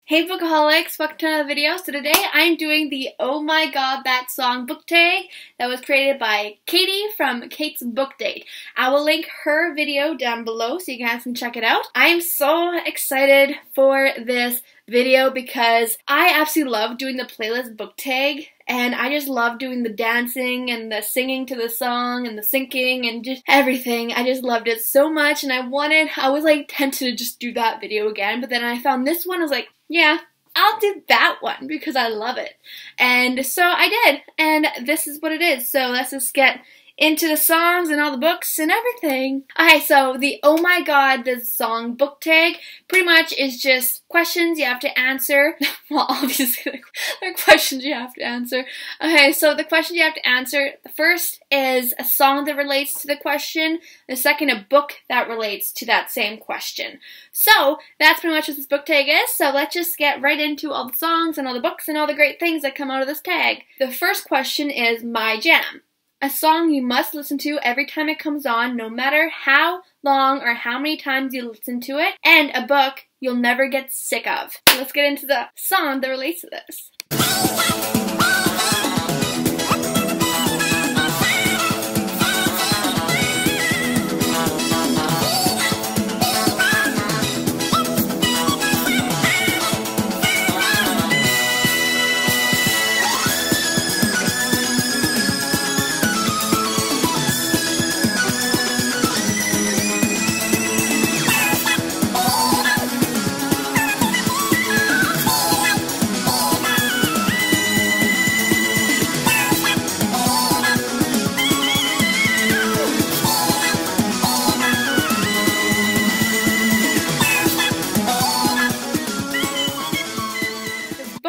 Hey Bookaholics, welcome to another video. So today I'm doing the Oh My God That Song book tag that was created by Katie from Kate's Book Date. I will link her video down below so you guys can check it out. I am so excited for this video because I absolutely love doing the playlist book tag, and I just love doing the dancing and the singing to the song and the syncing and just everything. I just loved it so much, and I was like tempted to just do that video again, but then I found this one. I was like, yeah, I'll do that one because I love it. And so I did, and this is what it is. So let's just get into the songs and all the books and everything. Okay, so the Oh My God This Song book tag pretty much is just questions you have to answer. Well, obviously there are questions you have to answer. Okay, so the questions you have to answer, the first is a song that relates to the question, the second a book that relates to that same question. So that's pretty much what this book tag is, so let's just get right into all the songs and all the books and all the great things that come out of this tag. The first question is My Jam. A song you must listen to every time it comes on, no matter how long or how many times you listen to it, and a book you'll never get sick of. So let's get into the song that relates to this.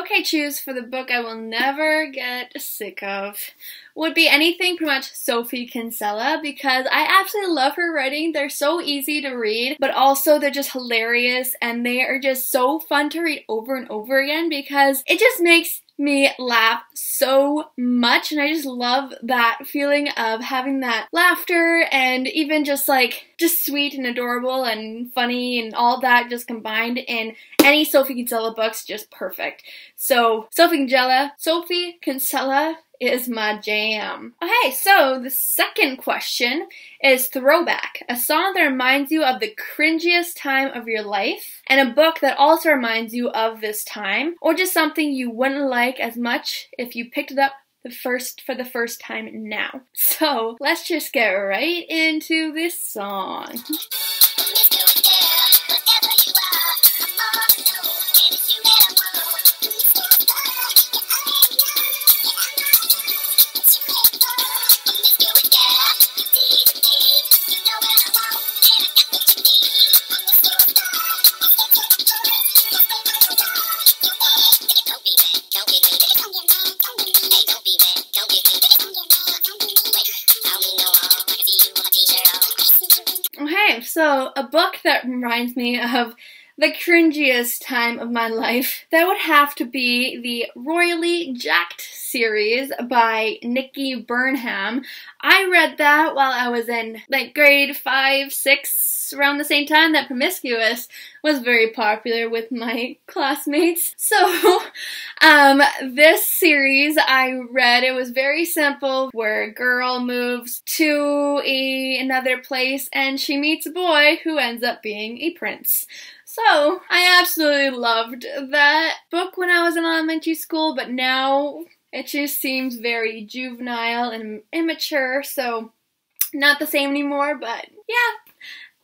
I choose for the book I will never get sick of would be anything pretty much Sophie Kinsella, because I absolutely love her writing. They're so easy to read, but also they're just hilarious, and they are just so fun to read over and over again because it just makes me laugh so much, and I just love that feeling of having that laughter and even just sweet and adorable and funny and all that just combined in any Sophie Kinsella books, just perfect. So Sophie Kinsella is my jam. Okay, so the second question is Throwback, a song that reminds you of the cringiest time of your life, and a book that also reminds you of this time, or just something you wouldn't like as much if you picked it up for the first time now. So let's just get right into this song. Okay, so a book that reminds me of the cringiest time of my life, that would have to be the Royally Jacked series by Nikki Burnham. I read that while I was in grade 5, 6, around the same time that Promiscuous was very popular with my classmates. So, this series I read, it was very simple, where a girl moves to another place and she meets a boy who ends up being a prince. So, I absolutely loved that book when I was in elementary school, but now it just seems very juvenile and immature, so not the same anymore, but yeah,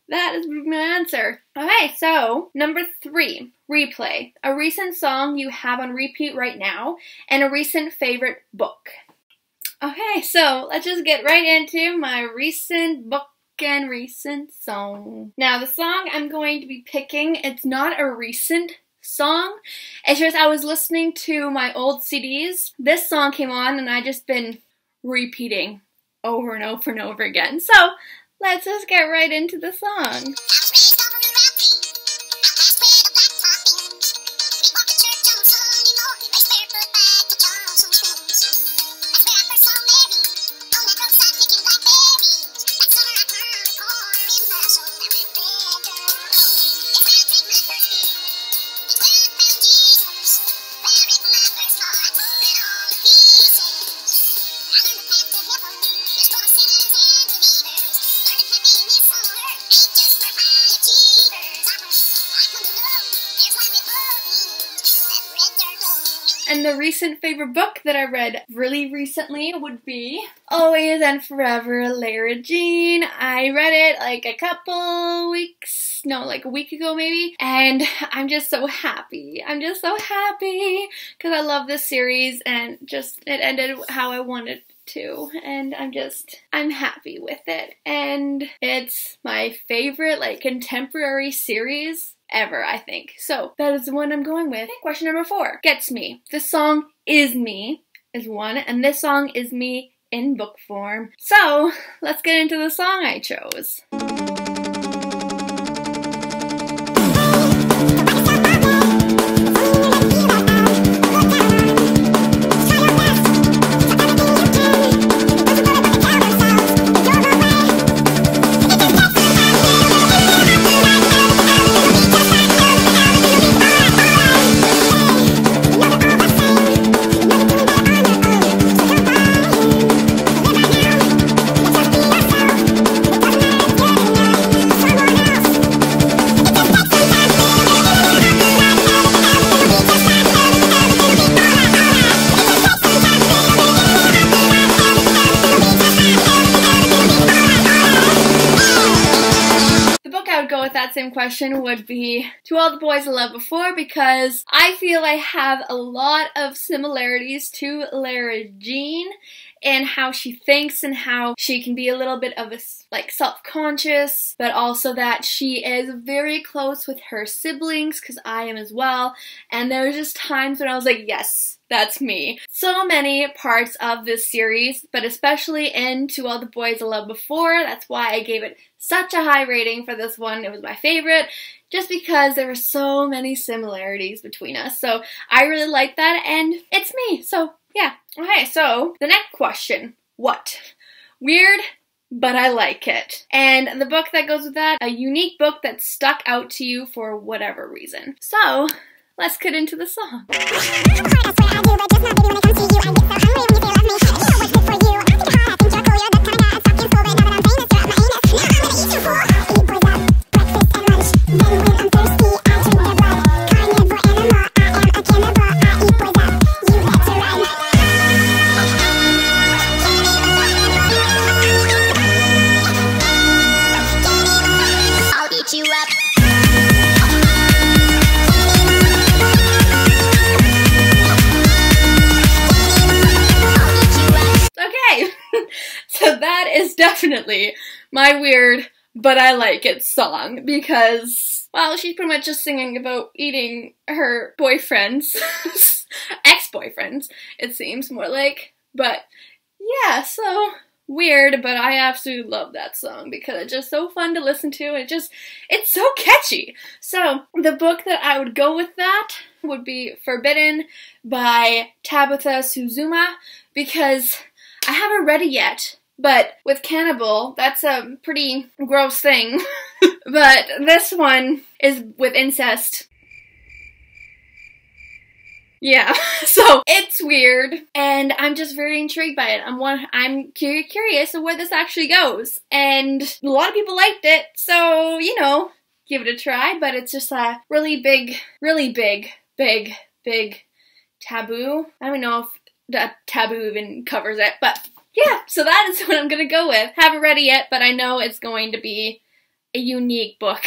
that is my answer. Okay, so number 3, replay. A recent song you have on repeat right now, and a recent favorite book. Okay, so let's just get right into my recent book and recent song. Now, the song I'm going to be picking, it's not a recent song. It's just I was listening to my old CDs. This song came on and I just been repeating over and over and over again. So let's just get right into the song. And the recent favorite book that I read really recently would be Always and Forever, Lara Jean. I read it like a couple weeks, no, like a week ago maybe, and I'm just so happy. I'm just so happy because I love this series and just it ended how I wanted to, and I'm happy with it, and it's my favorite like contemporary series ever, I think. So that is the one I'm going with. Question number 4. Gets Me. This song is me is one, and this song is me in book form. So let's get into the song I chose. That same question would be To All the Boys I Loved Before, because I feel I have a lot of similarities to Lara Jean and how she thinks and how she can be a little bit of a like self-conscious, but also that she is very close with her siblings, because I am as well, and there was just times when I was like, yes, that's me. So many parts of this series, but especially in To All the Boys I Loved Before, that's why I gave it such a high rating for this one. It was my favorite, just because there were so many similarities between us. So I really like that, and it's me, so yeah. Okay, so the next question. What? Weird, but I like it. And the book that goes with that, a unique book that stuck out to you for whatever reason. So let's get into the song. So that is definitely my weird, but I like it song, because, well, she's pretty much just singing about eating her boyfriends, ex-boyfriends, it seems more like, but yeah, so weird, but I absolutely love that song because it's just so fun to listen to, and it's so catchy. So the book that I would go with that would be Forbidden by Tabitha Suzuma, because I haven't read it yet, but with cannibal, that's a pretty gross thing. But this one is with incest. Yeah, so it's weird, and I'm just very intrigued by it. I'm curious of where this actually goes, and a lot of people liked it, so, you know, give it a try, but it's just a really big taboo. I don't know if that taboo even covers it, but yeah, so that is what I'm gonna go with. Haven't read it yet, but I know it's going to be a unique book.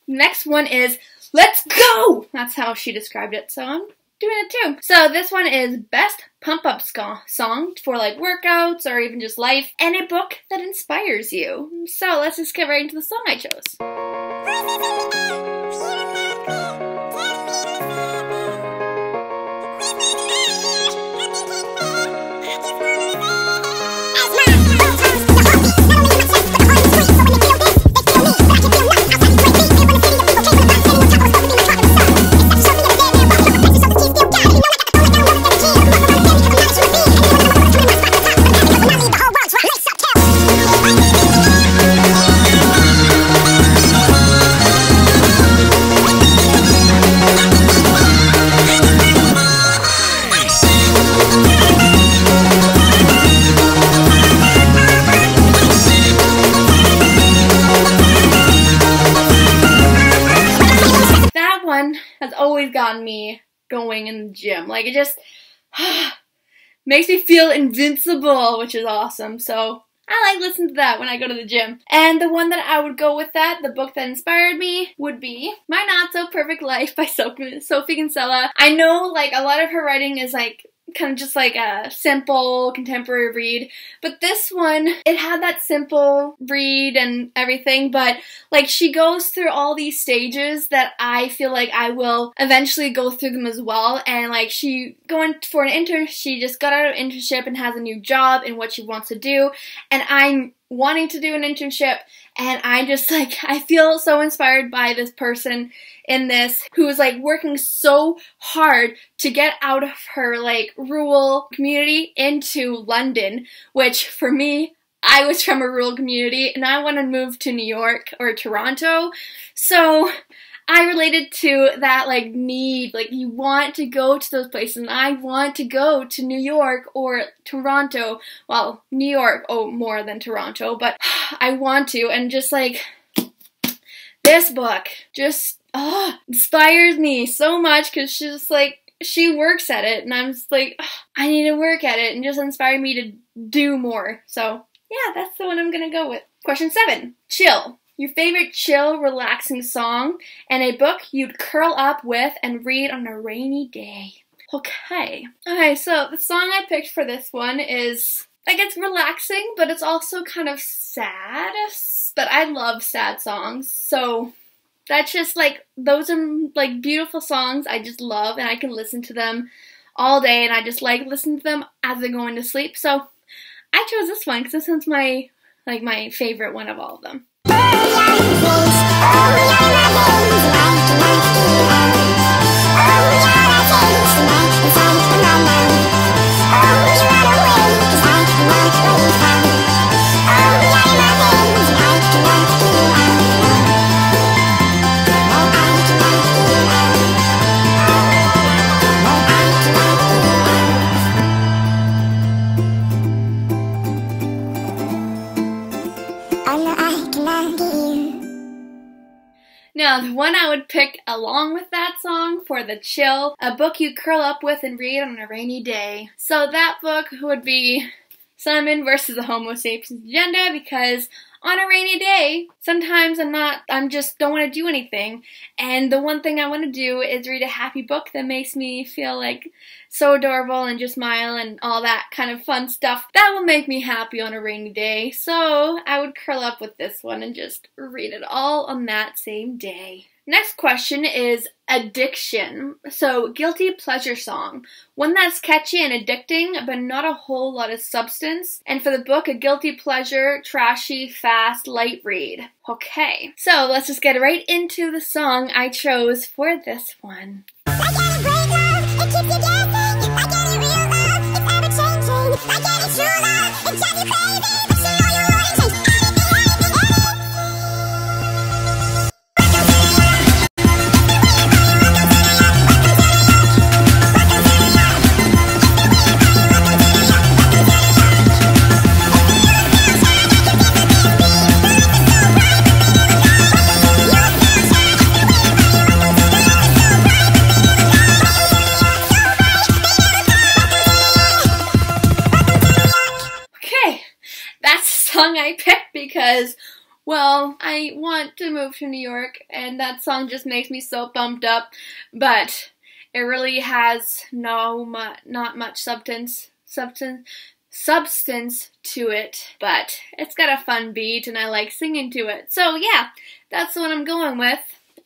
Next one is Let's Go! That's how she described it, so I'm doing it too. So this one is Best Pump-Up Song for like workouts or even just life, and a book that inspires you. So let's just get right into the song I chose. Has always gotten me going in the gym. Like, it just, makes me feel invincible, which is awesome. So I like listening to that when I go to the gym. And the one that I would go with that, the book that inspired me, would be My Not So Perfect Life by Sophie Kinsella. I know, like, a lot of her writing is, like, kind of just like a simple contemporary read, but this one, it had that simple read and everything, but like she goes through all these stages that I feel like I will eventually go through them as well. And like she going for an intern, she just got out of internship and has a new job in what she wants to do, and I'm wanting to do an internship, and I just like, I feel so inspired by this person in this who is like working so hard to get out of her like rural community into London, which for me, I was from a rural community and I want to move to New York or Toronto. So I related to that like need, like you want to go to those places, and I want to go to New York or Toronto. Well, New York, oh, more than Toronto, but I want to, and just like this book just inspires me so much because she's just like, she works at it, and I'm just like, I need to work at it, and just inspire me to do more. So yeah, that's the one I'm gonna go with. Question 7, chill. Your favorite chill, relaxing song, and a book you'd curl up with and read on a rainy day. Okay, so the song I picked for this one is, like, it's relaxing, but it's also kind of sad, but I love sad songs, so that's just, like, those are, like, beautiful songs I just love, and I can listen to them all day, and I just like listening to them as I'm going to sleep, so I chose this one because this one's my favorite one of all of them. Now, the one I would pick along with that song for the chill, a book you curl up with and read on a rainy day. So that book would be Simon versus the Homo sapiens Agenda, because on a rainy day, sometimes I just don't want to do anything. And the one thing I want to do is read a happy book that makes me feel like so adorable and just smile and all that kind of fun stuff. That will make me happy on a rainy day. So I would curl up with this one and just read it all on that same day. Next question is addiction. So, guilty pleasure song. One that's catchy and addicting, but not a whole lot of substance. And for the book, a guilty pleasure, trashy, fast, light read. Okay, so let's just get right into the song I chose for this one. I got a great love, it keeps you guessing. I got a real love, it's ever changing. I got a true love, it drives you crazy. But see all your warnings, I picked because, well, I want to move to New York, and that song just makes me so pumped up, but it really has not much substance to it, but it's got a fun beat, and I like singing to it. So yeah, that's the one I'm going with.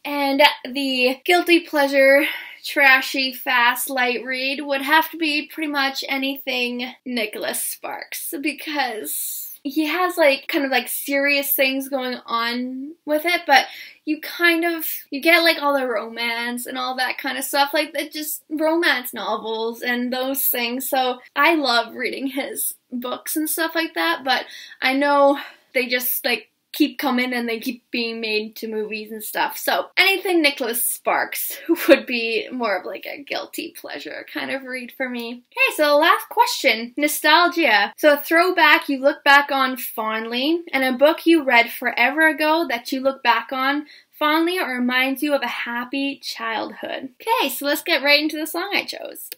And the guilty pleasure, trashy, fast, light read would have to be pretty much anything Nicholas Sparks, because he has like kind of like serious things going on with it, but you get like all the romance and all that kind of stuff, like just romance novels and those things. So I love reading his books and stuff like that, but I know they just like keep coming and they keep being made to movies and stuff. So anything Nicholas Sparks would be more of like a guilty pleasure kind of read for me. Okay, so last question, nostalgia. So a throwback you look back on fondly, and a book you read forever ago that you look back on fondly or reminds you of a happy childhood. Okay, so let's get right into the song I chose.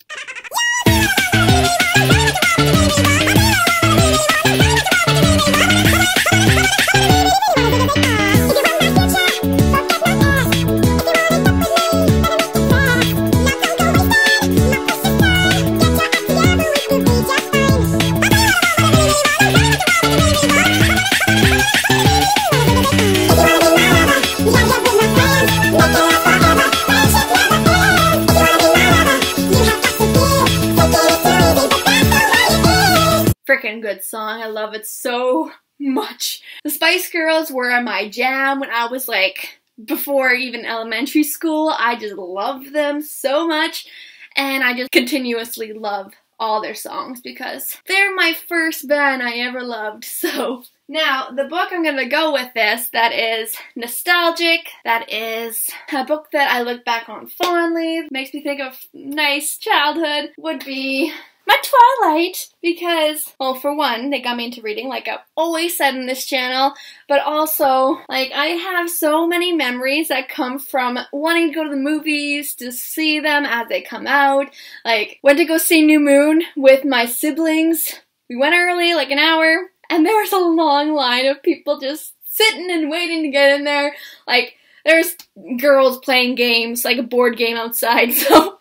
freaking good song. I love it so much. The Spice Girls were my jam when I was like, before even elementary school. I just loved them so much, and I just continuously love all their songs because they're my first band I ever loved. So now the book I'm gonna go with this that is nostalgic, that is a book that I look back on fondly, makes me think of nice childhood, would be my Twilight, because, well, for one, they got me into reading, like I've always said in this channel, but also, like, I have so many memories that come from wanting to go to the movies, to see them as they come out. Like, went to go see New Moon with my siblings. We went early, like an hour, and there was a long line of people just sitting and waiting to get in there. Like, there's girls playing games, like a board game outside, so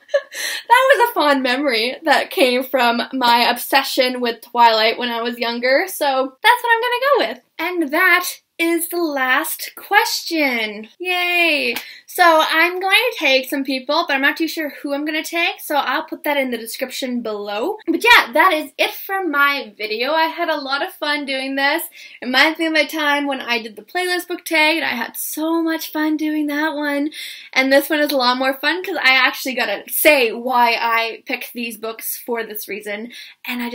that was a fond memory that came from my obsession with Twilight when I was younger, so that's what I'm gonna go with. And that is the last question. Yay! So I'm going to take some people, but I'm not too sure who I'm going to take, so I'll put that in the description below. But yeah, that is it for my video. I had a lot of fun doing this. It reminds me of my time when I did the playlist book tag, and I had so much fun doing that one. And this one is a lot more fun because I actually got to say why I picked these books for this reason, and I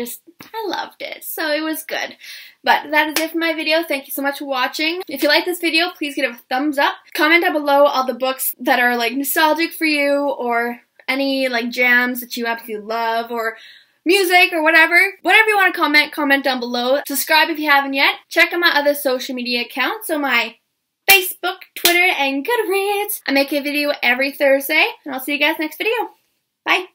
loved it, so it was good. But that is it for my video. Thank you so much for watching. If you like this video, please give it a thumbs up. Comment down below all the books that are like nostalgic for you, or any like jams that you absolutely love, or music, or whatever. Whatever you want to comment down below. Subscribe if you haven't yet. Check out my other social media accounts, so my Facebook, Twitter, and Goodreads. I make a video every Thursday, and I'll see you guys next video. Bye!